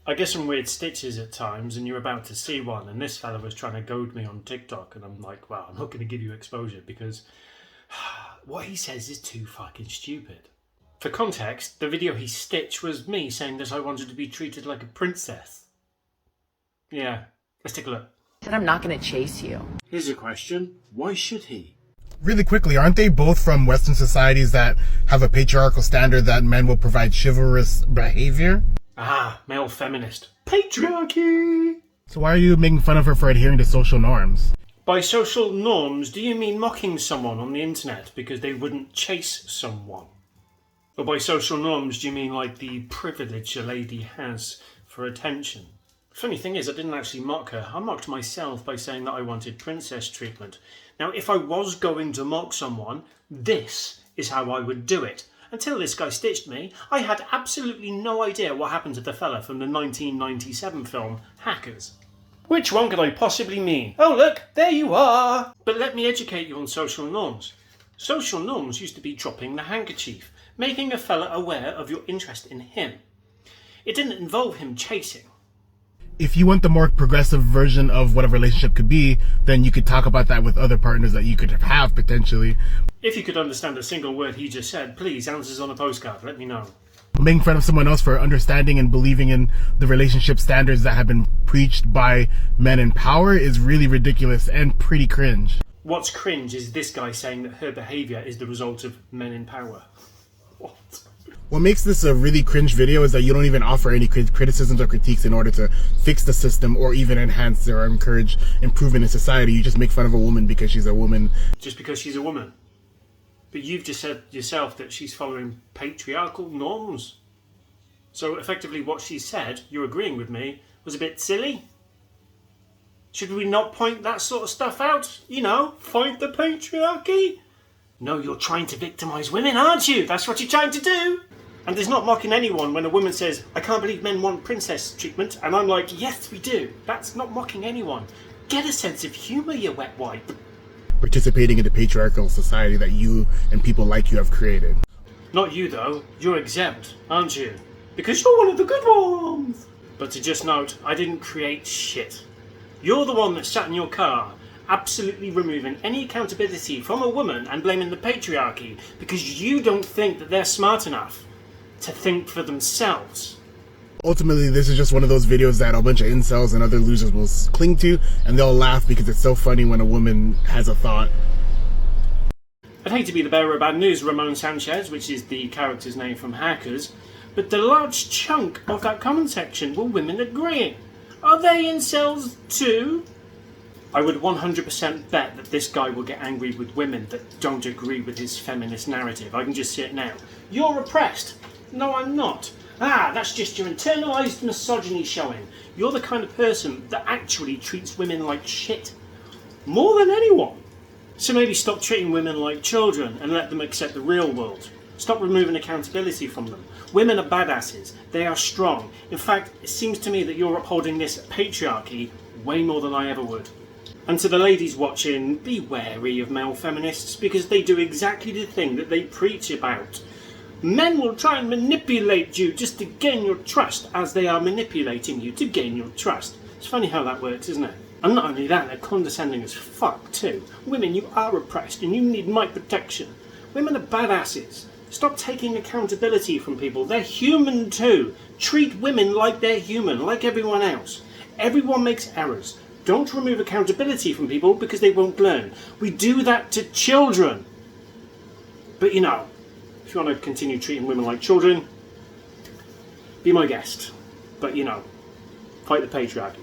I get some weird stitches at times, and you're about to see one, and this fella was trying to goad me on TikTok, and I'm like, well, I'm not going to give you exposure because what he says is too fucking stupid. For context, the video he stitched was me saying that I wanted to be treated like a princess. Yeah, let's take a look. And I'm not going to chase you. Here's a question. Why should he? Really quickly, aren't they both from Western societies that have a patriarchal standard that men will provide chivalrous behavior? Ah, male feminist. Patriarchy! So why are you making fun of her for adhering to social norms? By social norms, do you mean mocking someone on the internet because they wouldn't chase someone? Or by social norms, do you mean like the privilege a lady has for attention? Funny thing is, I didn't actually mock her. I mocked myself by saying that I wanted princess treatment. Now, if I was going to mock someone, this is how I would do it. Until this guy stitched me, I had absolutely no idea what happened to the fella from the 1997 film Hackers. Which one could I possibly mean? Oh look, there you are! But let me educate you on social norms. Social norms used to be dropping the handkerchief, making a fella aware of your interest in him. It didn't involve him chasing. If you want the more progressive version of what a relationship could be, then you could talk about that with other partners that you could have potentially. If you could understand a single word he just said, please, answers on a postcard, let me know. Making fun of someone else for understanding and believing in the relationship standards that have been preached by men in power is really ridiculous and pretty cringe. What's cringe is this guy saying that her behaviour is the result of men in power. What? What makes this a really cringe video is that you don't even offer any criticisms or critiques in order to fix the system or even enhance or encourage improvement in society. You just make fun of a woman because she's a woman. Just because she's a woman. But you've just said yourself that she's following patriarchal norms. So effectively what she said, you're agreeing with me, was a bit silly. Should we not point that sort of stuff out? You know, fight the patriarchy? No, you're trying to victimise women, aren't you? That's what you're trying to do. And there's not mocking anyone when a woman says, I can't believe men want princess treatment. And I'm like, yes, we do. That's not mocking anyone. Get a sense of humour, you wet wipe. Participating in the patriarchal society that you and people like you have created. Not you, though. You're exempt, aren't you? Because you're one of the good ones. But to just note, I didn't create shit. You're the one that sat in your car, absolutely removing any accountability from a woman and blaming the patriarchy because you don't think that they're smart enough to think for themselves. Ultimately, this is just one of those videos that a bunch of incels and other losers will cling to, and they'll laugh because it's so funny when a woman has a thought. I'd hate to be the bearer of bad news, Ramon Sanchez, which is the character's name from Hackers, but the large chunk of that comment section were women agreeing. Are they incels too? I would 100% bet that this guy will get angry with women that don't agree with his feminist narrative. I can just see it now. You're oppressed. No, I'm not. Ah, that's just your internalised misogyny showing. You're the kind of person that actually treats women like shit. More than anyone. So maybe stop treating women like children and let them accept the real world. Stop removing accountability from them. Women are badasses. They are strong. In fact, it seems to me that you're upholding this patriarchy way more than I ever would. And to the ladies watching, be wary of male feminists because they do exactly the thing that they preach about. Men will try and manipulate you just to gain your trust as they are manipulating you to gain your trust. It's funny how that works, isn't it? And not only that, they're condescending as fuck too. Women, you are oppressed and you need my protection. Women are badasses. Stop taking accountability from people. They're human too. Treat women like they're human, like everyone else. Everyone makes errors. Don't remove accountability from people because they won't learn. We do that to children. But you know, if you want to continue treating women like children, be my guest. But you know, fight the patriarchy.